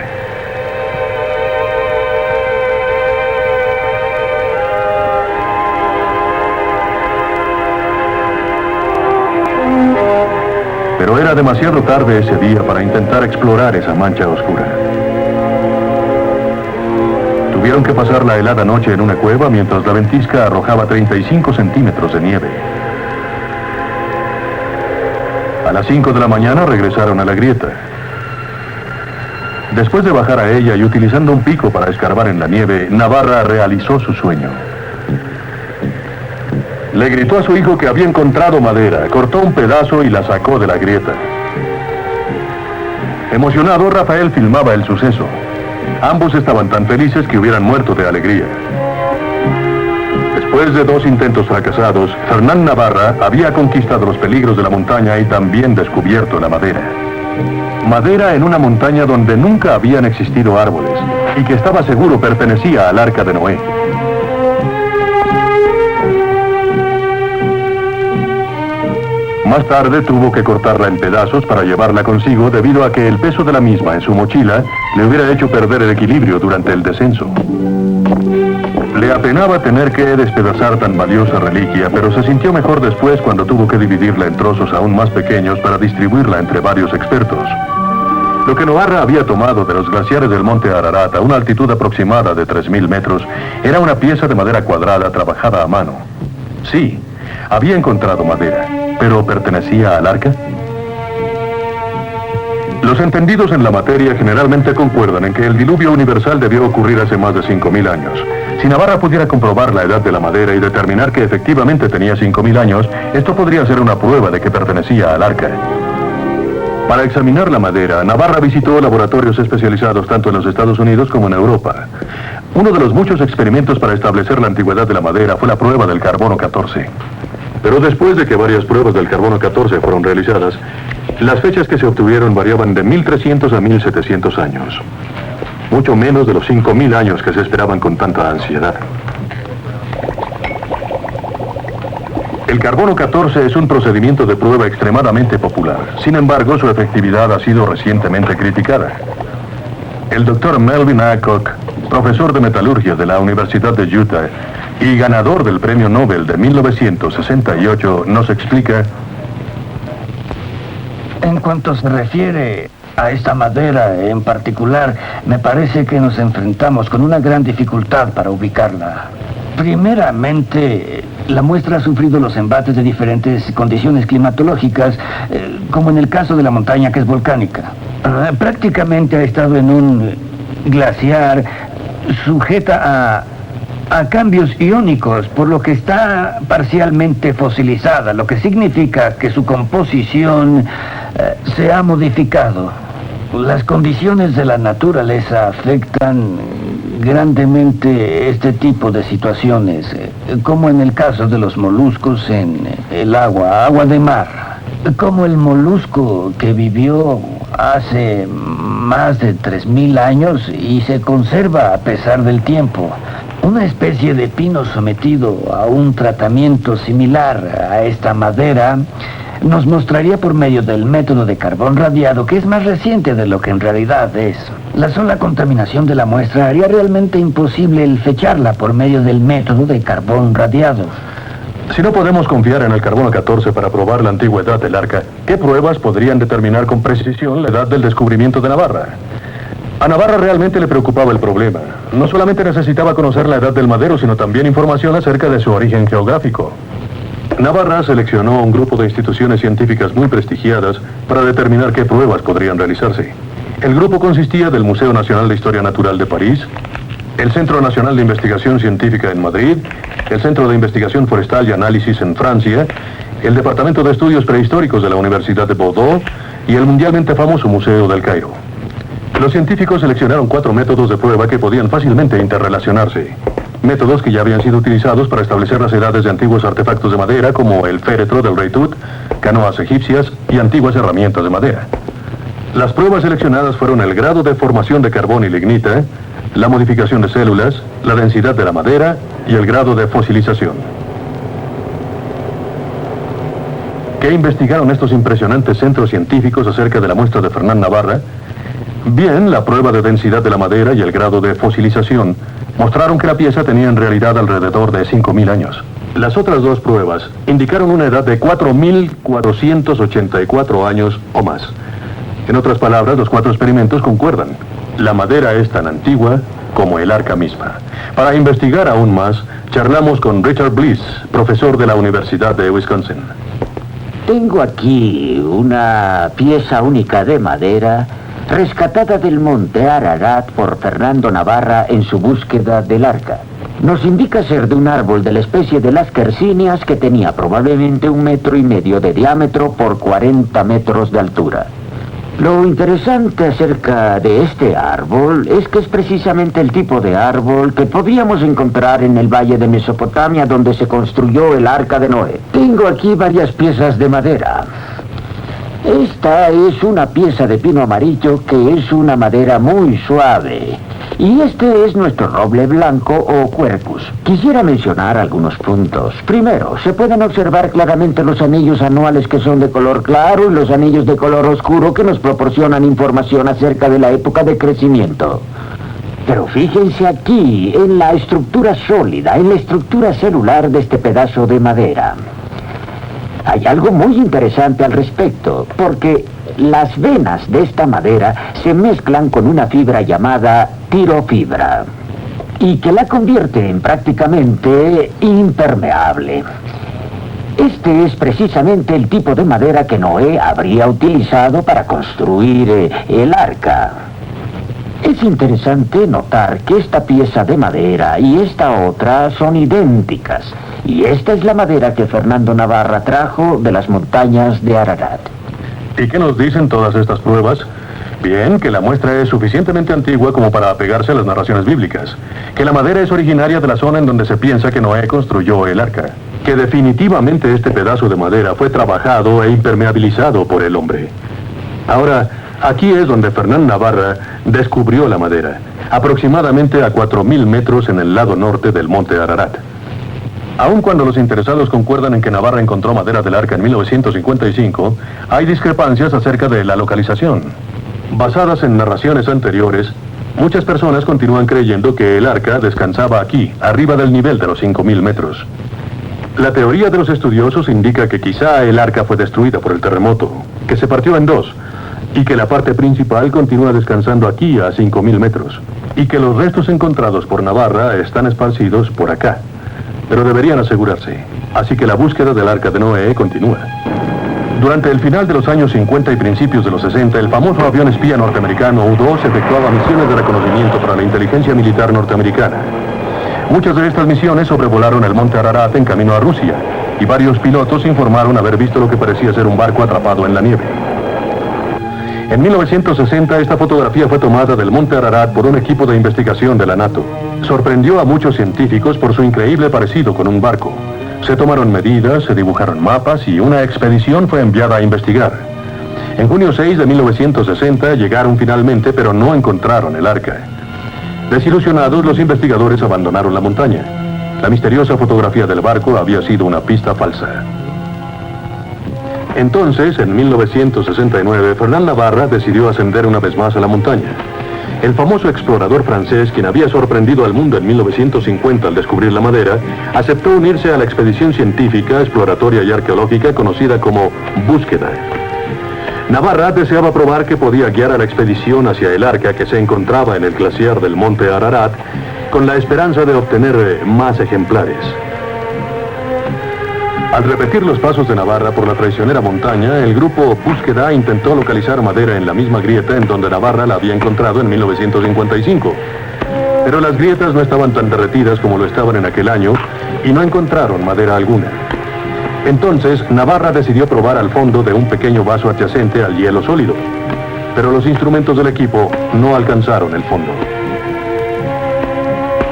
Pero era demasiado tarde ese día para intentar explorar esa mancha oscura. Tuvieron que pasar la helada noche en una cueva mientras la ventisca arrojaba 35 centímetros de nieve. A las 5 de la mañana regresaron a la grieta. Después de bajar a ella y utilizando un pico para escarbar en la nieve, Navarra realizó su sueño. Le gritó a su hijo que había encontrado madera, cortó un pedazo y la sacó de la grieta. Emocionado, Rafael filmaba el suceso. Ambos estaban tan felices que hubieran muerto de alegría. Después de 2 intentos fracasados, Fernand Navarra había conquistado los peligros de la montaña y también descubierto la madera. Madera en una montaña donde nunca habían existido árboles y que estaba seguro pertenecía al Arca de Noé. Más tarde tuvo que cortarla en pedazos para llevarla consigo debido a que el peso de la misma en su mochila le hubiera hecho perder el equilibrio durante el descenso. Le apenaba tener que despedazar tan valiosa reliquia, pero se sintió mejor después cuando tuvo que dividirla en trozos aún más pequeños para distribuirla entre varios expertos. Lo que Navarra había tomado de los glaciares del monte Ararat a una altitud aproximada de 3.000 metros era una pieza de madera cuadrada trabajada a mano. Sí, había encontrado madera, pero ¿pertenecía al arca? Los entendidos en la materia generalmente concuerdan en que el diluvio universal debió ocurrir hace más de 5.000 años. Si Navarra pudiera comprobar la edad de la madera y determinar que efectivamente tenía 5.000 años, esto podría ser una prueba de que pertenecía al arca. Para examinar la madera, Navarra visitó laboratorios especializados tanto en los Estados Unidos como en Europa. Uno de los muchos experimentos para establecer la antigüedad de la madera fue la prueba del carbono 14. Pero después de que varias pruebas del carbono 14 fueron realizadas, las fechas que se obtuvieron variaban de 1300 a 1700 años. Mucho menos de los 5000 años que se esperaban con tanta ansiedad. El carbono 14 es un procedimiento de prueba extremadamente popular. Sin embargo, su efectividad ha sido recientemente criticada. El doctor Melvin Aycock, profesor de metalurgia de la Universidad de Utah y ganador del Premio Nobel de 1968, nos explica: en cuanto se refiere a esta madera en particular, me parece que nos enfrentamos con una gran dificultad para ubicarla. Primeramente, la muestra ha sufrido los embates de diferentes condiciones climatológicas, como en el caso de la montaña, que es volcánica. Prácticamente ha estado en un glaciar sujeta a cambios iónicos, por lo que está parcialmente fosilizada, lo que significa que su composición se ha modificado. Las condiciones de la naturaleza afectan grandemente este tipo de situaciones, como en el caso de los moluscos en el agua de mar, como el molusco que vivió hace más de 3000 años y se conserva a pesar del tiempo. Una especie de pino sometido a un tratamiento similar a esta madera nos mostraría por medio del método de carbón radiado que es más reciente de lo que en realidad es. La sola contaminación de la muestra haría realmente imposible el fecharla por medio del método de carbón radiado. Si no podemos confiar en el carbono 14 para probar la antigüedad del arca, ¿qué pruebas podrían determinar con precisión la edad del descubrimiento de Navarra? A Navarra realmente le preocupaba el problema. No solamente necesitaba conocer la edad del madero, sino también información acerca de su origen geográfico. Navarra seleccionó un grupo de instituciones científicas muy prestigiadas para determinar qué pruebas podrían realizarse. El grupo consistía del Museo Nacional de Historia Natural de París, el Centro Nacional de Investigación Científica en Madrid, el Centro de Investigación Forestal y Análisis en Francia, el Departamento de Estudios Prehistóricos de la Universidad de Bordeaux y el mundialmente famoso Museo del Cairo. Los científicos seleccionaron 4 métodos de prueba que podían fácilmente interrelacionarse. Métodos que ya habían sido utilizados para establecer las edades de antiguos artefactos de madera como el féretro del rey Tut, canoas egipcias y antiguas herramientas de madera. Las pruebas seleccionadas fueron el grado de formación de carbón y lignita, la modificación de células, la densidad de la madera y el grado de fosilización. ¿Qué investigaron estos impresionantes centros científicos acerca de la muestra de Fernán Navarra? Bien, la prueba de densidad de la madera y el grado de fosilización mostraron que la pieza tenía en realidad alrededor de 5000 años. Las otras 2 pruebas indicaron una edad de 4484 años o más. En otras palabras, los 4 experimentos concuerdan. La madera es tan antigua como el arca misma. Para investigar aún más, charlamos con Richard Bliss, profesor de la Universidad de Wisconsin. Tengo aquí una pieza única de madera rescatada del monte Ararat por Fernando Navarra en su búsqueda del arca. Nos indica ser de un árbol de la especie de las quercíneas que tenía probablemente 1,5 metros de diámetro por 40 metros de altura. Lo interesante acerca de este árbol es que es precisamente el tipo de árbol que podríamos encontrar en el valle de Mesopotamia donde se construyó el Arca de Noé. Tengo aquí varias piezas de madera. Esta es una pieza de pino amarillo que es una madera muy suave. Y este es nuestro roble blanco o quercus. Quisiera mencionar algunos puntos. Primero, se pueden observar claramente los anillos anuales que son de color claro y los anillos de color oscuro que nos proporcionan información acerca de la época de crecimiento. Pero fíjense aquí, en la estructura sólida, en la estructura celular de este pedazo de madera. Hay algo muy interesante al respecto, porque las venas de esta madera se mezclan con una fibra llamada tirofibra, y que la convierte en prácticamente impermeable. Este es precisamente el tipo de madera que Noé habría utilizado para construir el arca. Es interesante notar que esta pieza de madera y esta otra son idénticas. Y esta es la madera que Fernando Navarra trajo de las montañas de Ararat. ¿Y qué nos dicen todas estas pruebas? Bien, que la muestra es suficientemente antigua como para apegarse a las narraciones bíblicas. Que la madera es originaria de la zona en donde se piensa que Noé construyó el arca. Que definitivamente este pedazo de madera fue trabajado e impermeabilizado por el hombre. Ahora, aquí es donde Fernán Navarra descubrió la madera, aproximadamente a 4.000 metros en el lado norte del monte Ararat. Aun cuando los interesados concuerdan en que Navarra encontró madera del arca en 1955, hay discrepancias acerca de la localización. Basadas en narraciones anteriores, muchas personas continúan creyendo que el arca descansaba aquí, arriba del nivel de los 5.000 metros. La teoría de los estudiosos indica que quizá el arca fue destruida por el terremoto, que se partió en dos, y que la parte principal continúa descansando aquí a 5.000 metros, y que los restos encontrados por Navarra están esparcidos por acá. Pero deberían asegurarse, así que la búsqueda del arca de Noé continúa. Durante el final de los años 50 y principios de los 60, el famoso avión espía norteamericano U-2 efectuaba misiones de reconocimiento para la inteligencia militar norteamericana. Muchas de estas misiones sobrevolaron el monte Ararat en camino a Rusia, y varios pilotos informaron haber visto lo que parecía ser un barco atrapado en la nieve. En 1960, esta fotografía fue tomada del monte Ararat por un equipo de investigación de la NATO. Sorprendió a muchos científicos por su increíble parecido con un barco. Se tomaron medidas, se dibujaron mapas y una expedición fue enviada a investigar. En junio 6 de 1960 llegaron finalmente, pero no encontraron el arca. Desilusionados, los investigadores abandonaron la montaña. La misteriosa fotografía del barco había sido una pista falsa. Entonces, en 1969, Fernán Navarra decidió ascender una vez más a la montaña. El famoso explorador francés, quien había sorprendido al mundo en 1950 al descubrir la madera, aceptó unirse a la expedición científica, exploratoria y arqueológica conocida como Búsqueda. Navarra deseaba probar que podía guiar a la expedición hacia el arca que se encontraba en el glaciar del monte Ararat, con la esperanza de obtener más ejemplares. Al repetir los pasos de Navarra por la traicionera montaña, el grupo Búsqueda intentó localizar madera en la misma grieta en donde Navarra la había encontrado en 1955. Pero las grietas no estaban tan derretidas como lo estaban en aquel año y no encontraron madera alguna. Entonces, Navarra decidió probar al fondo de un pequeño vaso adyacente al hielo sólido. Pero los instrumentos del equipo no alcanzaron el fondo.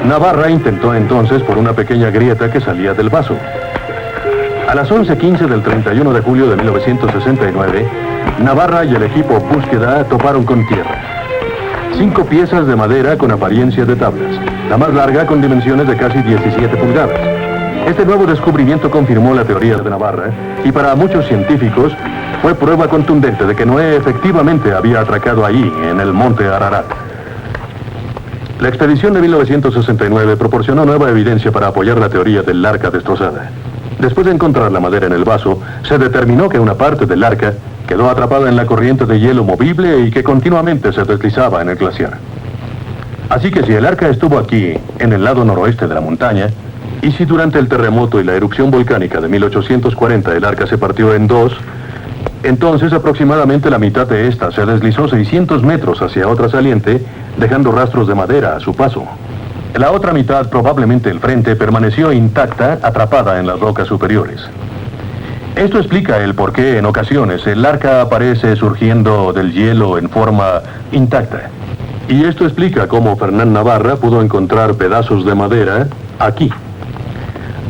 Navarra intentó entonces por una pequeña grieta que salía del vaso. A las 11:15 del 31 de julio de 1969, Navarra y el equipo Búsqueda toparon con tierra. 5 piezas de madera con apariencia de tablas, la más larga con dimensiones de casi 17 pulgadas. Este nuevo descubrimiento confirmó la teoría de Navarra y para muchos científicos fue prueba contundente de que Noé efectivamente había atracado allí, en el monte Ararat. La expedición de 1969 proporcionó nueva evidencia para apoyar la teoría del arca destrozada. Después de encontrar la madera en el vaso, se determinó que una parte del arca quedó atrapada en la corriente de hielo movible y que continuamente se deslizaba en el glaciar. Así que si el arca estuvo aquí, en el lado noroeste de la montaña, y si durante el terremoto y la erupción volcánica de 1840 el arca se partió en dos, entonces aproximadamente la mitad de esta se deslizó 600 metros hacia otra saliente, dejando rastros de madera a su paso. La otra mitad, probablemente el frente, permaneció intacta, atrapada en las rocas superiores. Esto explica el por qué en ocasiones el arca aparece surgiendo del hielo en forma intacta. Y esto explica cómo Fernán Navarra pudo encontrar pedazos de madera aquí.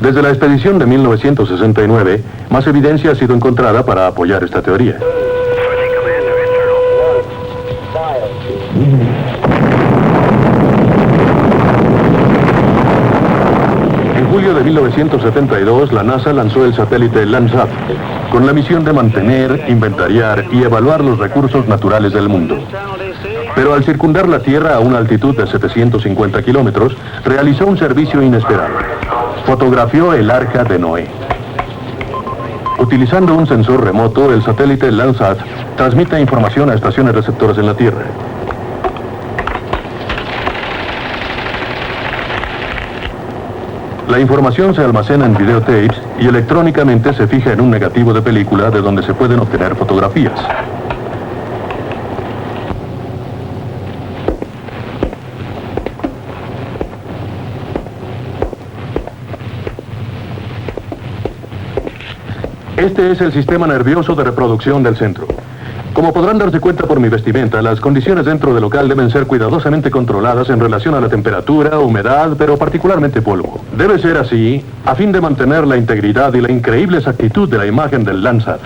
Desde la expedición de 1969, más evidencia ha sido encontrada para apoyar esta teoría. 1972, la NASA lanzó el satélite Landsat, con la misión de mantener, inventariar y evaluar los recursos naturales del mundo. Pero al circundar la Tierra a una altitud de 750 kilómetros, realizó un servicio inesperado. Fotografió el Arca de Noé. Utilizando un sensor remoto, el satélite Landsat transmite información a estaciones receptoras en la Tierra. La información se almacena en videotapes y electrónicamente se fija en un negativo de película de donde se pueden obtener fotografías. Este es el sistema nervioso de reproducción del centro. Como podrán darse cuenta por mi vestimenta, las condiciones dentro del local deben ser cuidadosamente controladas en relación a la temperatura, humedad, pero particularmente polvo. Debe ser así a fin de mantener la integridad y la increíble exactitud de la imagen del Landsat.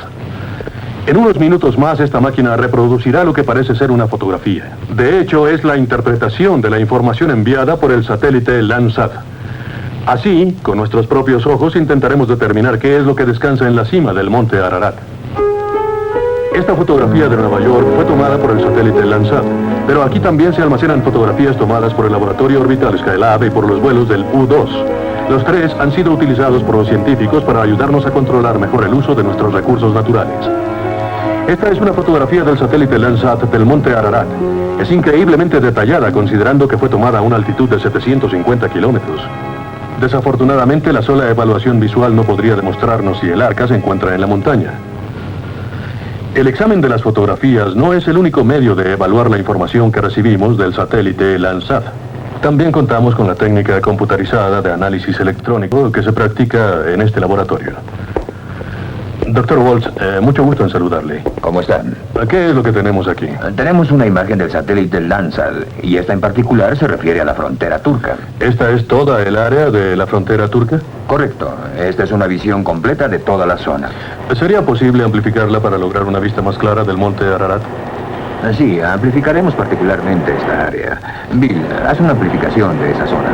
En unos minutos más esta máquina reproducirá lo que parece ser una fotografía. De hecho, es la interpretación de la información enviada por el satélite Landsat. Así, con nuestros propios ojos intentaremos determinar qué es lo que descansa en la cima del monte Ararat. Esta fotografía de Nueva York fue tomada por el satélite Landsat, pero aquí también se almacenan fotografías tomadas por el Laboratorio Orbital Skylab y por los vuelos del U-2. Los tres han sido utilizados por los científicos para ayudarnos a controlar mejor el uso de nuestros recursos naturales. Esta es una fotografía del satélite Landsat del monte Ararat. Es increíblemente detallada considerando que fue tomada a una altitud de 750 kilómetros. Desafortunadamente, la sola evaluación visual no podría demostrarnos si el arca se encuentra en la montaña. El examen de las fotografías no es el único medio de evaluar la información que recibimos del satélite Landsat. También contamos con la técnica computarizada de análisis electrónico que se practica en este laboratorio. Dr. Waltz, mucho gusto en saludarle. ¿Cómo están? ¿Qué es lo que tenemos aquí? Tenemos una imagen del satélite Landsat, y esta en particular se refiere a la frontera turca. ¿Esta es toda el área de la frontera turca? Correcto. Esta es una visión completa de toda la zona. ¿Sería posible amplificarla para lograr una vista más clara del monte Ararat? Sí, amplificaremos particularmente esta área. Bill, haz una amplificación de esa zona.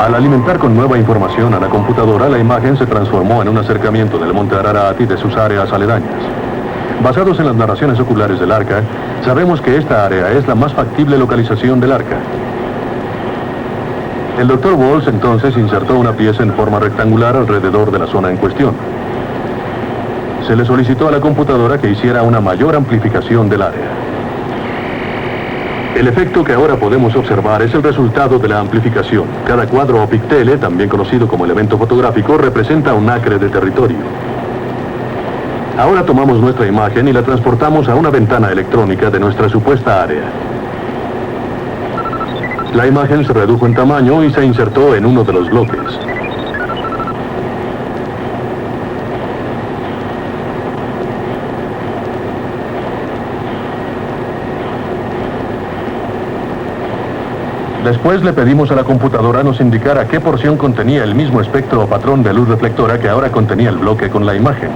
Al alimentar con nueva información a la computadora, la imagen se transformó en un acercamiento del monte Ararat y de sus áreas aledañas. Basados en las narraciones oculares del arca, sabemos que esta área es la más factible localización del arca. El Dr. Waltz entonces insertó una pieza en forma rectangular alrededor de la zona en cuestión. Se le solicitó a la computadora que hiciera una mayor amplificación del área. El efecto que ahora podemos observar es el resultado de la amplificación. Cada cuadro o píxel, también conocido como elemento fotográfico, representa un acre de territorio. Ahora tomamos nuestra imagen y la transportamos a una ventana electrónica de nuestra supuesta área. La imagen se redujo en tamaño y se insertó en uno de los bloques. Después le pedimos a la computadora nos indicara qué porción contenía el mismo espectro o patrón de luz reflectora que ahora contenía el bloque con la imagen.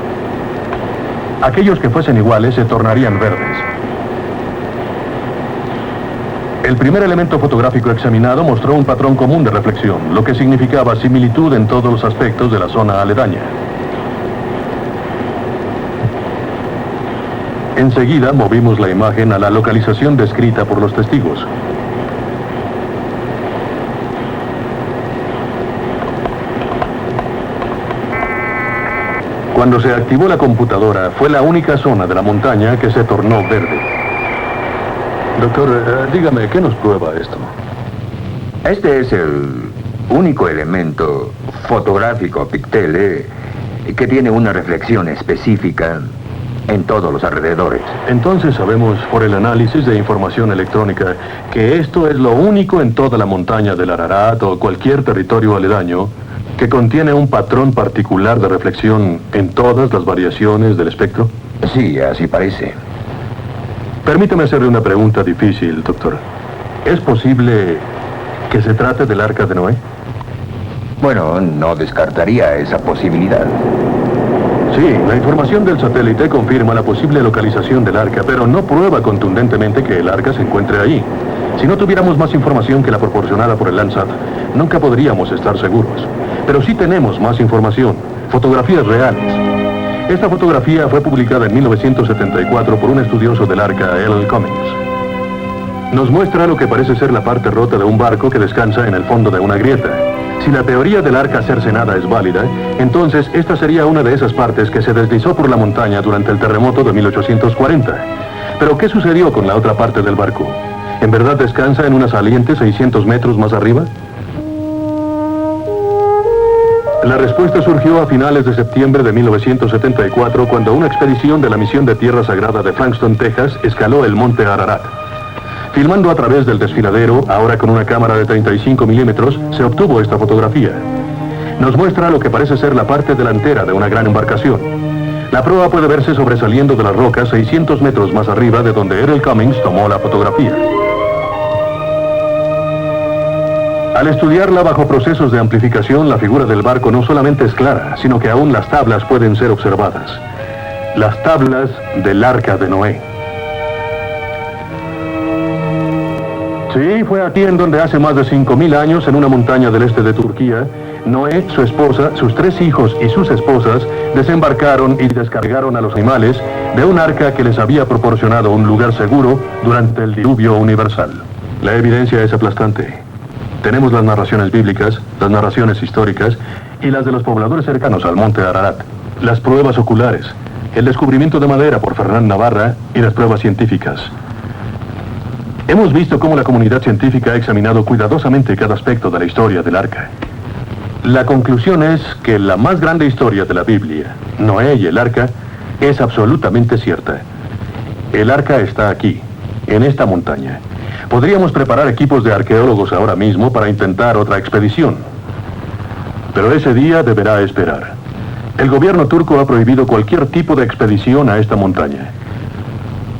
Aquellos que fuesen iguales se tornarían verdes. El primer elemento fotográfico examinado mostró un patrón común de reflexión, lo que significaba similitud en todos los aspectos de la zona aledaña. Enseguida movimos la imagen a la localización descrita por los testigos. Cuando se activó la computadora, fue la única zona de la montaña que se tornó verde. Doctor, dígame, ¿qué nos prueba esto? Este es el único elemento fotográfico, píxel, que tiene una reflexión específica en todos los alrededores. Entonces sabemos por el análisis de información electrónica que esto es lo único en toda la montaña del Ararat o cualquier territorio aledaño que contiene un patrón particular de reflexión en todas las variaciones del espectro. Sí, así parece. Permítame hacerle una pregunta difícil, doctor. ¿Es posible que se trate del Arca de Noé? Bueno, no descartaría esa posibilidad. Sí, la información del satélite confirma la posible localización del arca, pero no prueba contundentemente que el arca se encuentre allí. Si no tuviéramos más información que la proporcionada por el Landsat, nunca podríamos estar seguros. Pero sí tenemos más información, fotografías reales. Esta fotografía fue publicada en 1974 por un estudioso del arca, L. Cummings. Nos muestra lo que parece ser la parte rota de un barco que descansa en el fondo de una grieta. Si la teoría del arca cercenada es válida, entonces esta sería una de esas partes que se deslizó por la montaña durante el terremoto de 1840. Pero ¿qué sucedió con la otra parte del barco? ¿En verdad descansa en una saliente 600 metros más arriba? La respuesta surgió a finales de septiembre de 1974 cuando una expedición de la Misión de Tierra Sagrada de Frankston, Texas, escaló el monte Ararat. Filmando a través del desfiladero, ahora con una cámara de 35 milímetros, se obtuvo esta fotografía. Nos muestra lo que parece ser la parte delantera de una gran embarcación. La proa puede verse sobresaliendo de las rocas 600 metros más arriba de donde L. Cummings tomó la fotografía. Al estudiarla bajo procesos de amplificación, la figura del barco no solamente es clara, sino que aún las tablas pueden ser observadas. Las tablas del Arca de Noé. Sí, fue aquí en donde hace más de 5.000 años, en una montaña del este de Turquía, Noé, su esposa, sus 3 hijos y sus esposas desembarcaron y descargaron a los animales de un arca que les había proporcionado un lugar seguro durante el diluvio universal. La evidencia es aplastante. Tenemos las narraciones bíblicas, las narraciones históricas y las de los pobladores cercanos al monte Ararat, las pruebas oculares, el descubrimiento de madera por Fernand Navarra y las pruebas científicas. Hemos visto cómo la comunidad científica ha examinado cuidadosamente cada aspecto de la historia del arca. La conclusión es que la más grande historia de la Biblia, Noé y el arca, es absolutamente cierta. El arca está aquí, en esta montaña. Podríamos preparar equipos de arqueólogos ahora mismo para intentar otra expedición. Pero ese día deberá esperar. El gobierno turco ha prohibido cualquier tipo de expedición a esta montaña.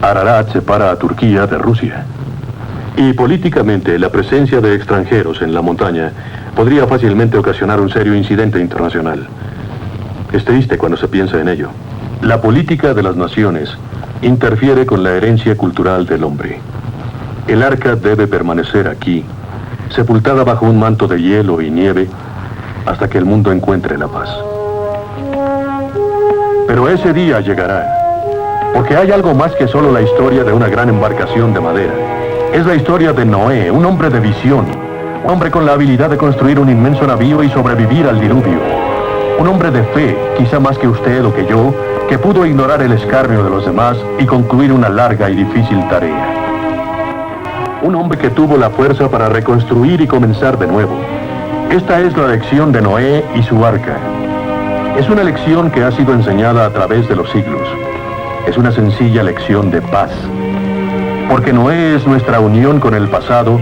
Ararat separa a Turquía de Rusia. Y políticamente, la presencia de extranjeros en la montaña podría fácilmente ocasionar un serio incidente internacional. Es triste cuando se piensa en ello. La política de las naciones interfiere con la herencia cultural del hombre. El arca debe permanecer aquí, sepultada bajo un manto de hielo y nieve, hasta que el mundo encuentre la paz. Pero ese día llegará, porque hay algo más que solo la historia de una gran embarcación de madera. Es la historia de Noé, un hombre de visión, un hombre con la habilidad de construir un inmenso navío y sobrevivir al diluvio. Un hombre de fe, quizá más que usted o que yo, que pudo ignorar el escarnio de los demás y concluir una larga y difícil tarea. Un hombre que tuvo la fuerza para reconstruir y comenzar de nuevo. Esta es la lección de Noé y su arca. Es una lección que ha sido enseñada a través de los siglos. Es una sencilla lección de paz. Porque Noé es nuestra unión con el pasado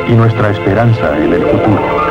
y nuestra esperanza en el futuro.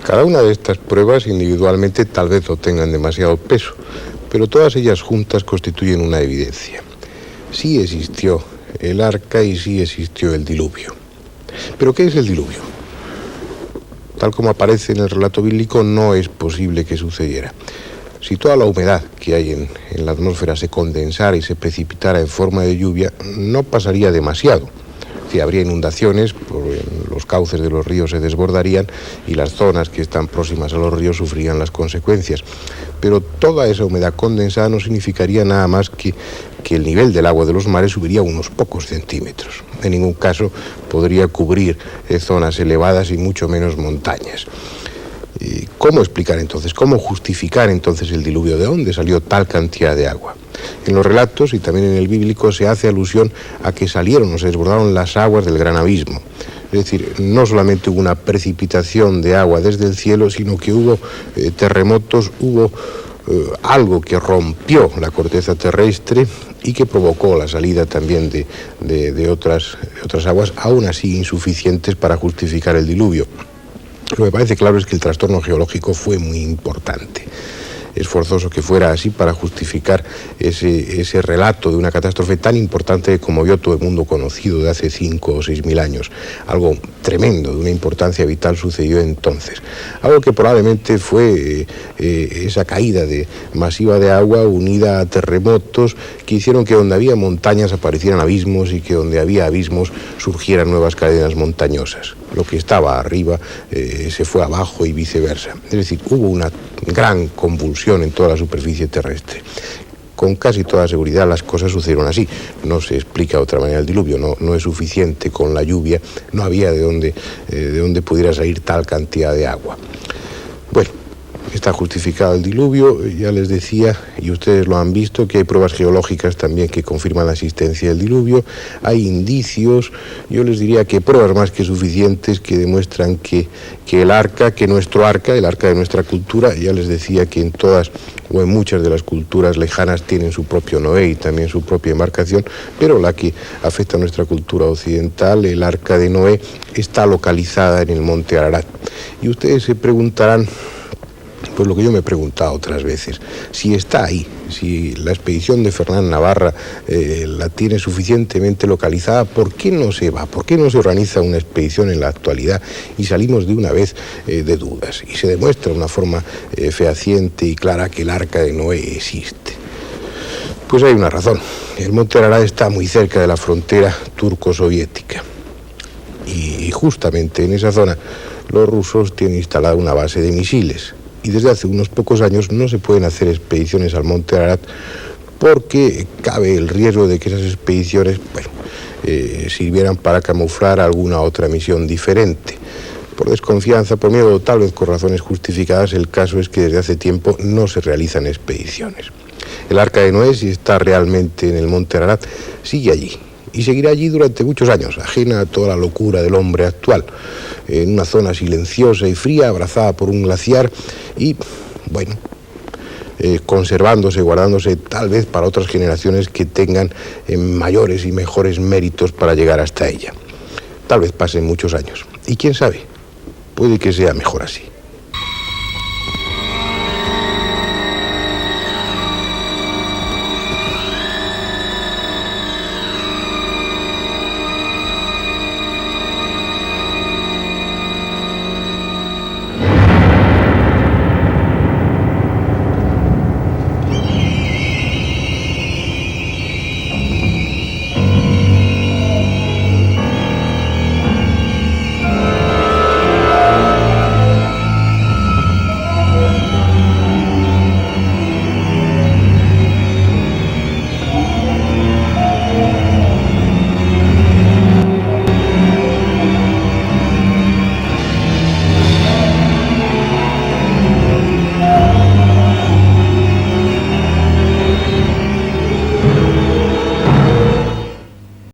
Cada una de estas pruebas individualmente tal vez no tengan demasiado peso, pero todas ellas juntas constituyen una evidencia. Sí existió el arca y sí existió el diluvio. ¿Pero qué es el diluvio? tal como aparece en el relato bíblico, no es posible que sucediera. Si toda la humedad que hay en la atmósfera se condensara y se precipitara en forma de lluvia, no pasaría demasiado. Si habría inundaciones, los cauces de los ríos se desbordarían y las zonas que están próximas a los ríos sufrirían las consecuencias. Pero toda esa humedad condensada no significaría nada más que el nivel del agua de los mares subiría unos pocos centímetros. En ningún caso podría cubrir zonas elevadas y mucho menos montañas. ¿Cómo explicar entonces, cómo justificar entonces el diluvio? ¿De dónde salió tal cantidad de agua? En los relatos y también en el bíblico se hace alusión a que salieron o se desbordaron las aguas del gran abismo. Es decir, no solamente hubo una precipitación de agua desde el cielo, sino que hubo terremotos, hubo algo que rompió la corteza terrestre y que provocó la salida también de otras aguas, aún así insuficientes para justificar el diluvio. Lo que me parece claro es que el trastorno geológico fue muy importante. Es forzoso que fuera así para justificar ese relato de una catástrofe tan importante que conmovió todo el mundo conocido de hace 5 o 6 mil años. Algo tremendo, de una importancia vital, sucedió entonces. Algo que probablemente fue esa caída masiva de agua unida a terremotos que hicieron que donde había montañas aparecieran abismos y que donde había abismos surgieran nuevas cadenas montañosas. Lo que estaba arriba se fue abajo y viceversa. Es decir, hubo una gran convulsión en toda la superficie terrestre. Con casi toda seguridad las cosas sucedieron así. No se explica de otra manera el diluvio, no es suficiente con la lluvia, no había de dónde pudiera salir tal cantidad de agua. Bueno, está justificado el diluvio, ya les decía, y ustedes lo han visto, que hay pruebas geológicas también que confirman la existencia del diluvio, hay indicios, yo les diría que pruebas más que suficientes que demuestran que el arca, que nuestro arca, el arca de nuestra cultura, ya les decía que en todas o en muchas de las culturas lejanas tienen su propio Noé y también su propia embarcación, pero la que afecta a nuestra cultura occidental, el arca de Noé, está localizada en el monte Ararat. Y ustedes se preguntarán, pues lo que yo me he preguntado otras veces, si está ahí, si la expedición de Fernán Navarra la tiene suficientemente localizada, ¿por qué no se va? ¿Por qué no se organiza una expedición en la actualidad y salimos de una vez de dudas? Y se demuestra de una forma fehaciente y clara que el arca de Noé existe. Pues hay una razón. El monte Ararat está muy cerca de la frontera turco-soviética. Y justamente en esa zona los rusos tienen instalada una base de misiles. Y desde hace unos pocos años no se pueden hacer expediciones al monte Ararat porque cabe el riesgo de que esas expediciones sirvieran para camuflar alguna otra misión diferente. Por desconfianza, por miedo, tal vez con razones justificadas, el caso es que desde hace tiempo no se realizan expediciones. El arca de Noé, si está realmente en el monte Ararat, sigue allí. Y seguirá allí durante muchos años, ajena a toda la locura del hombre actual, en una zona silenciosa y fría, abrazada por un glaciar y, conservándose, guardándose tal vez para otras generaciones que tengan mayores y mejores méritos para llegar hasta ella. Tal vez pasen muchos años. Y quién sabe, puede que sea mejor así.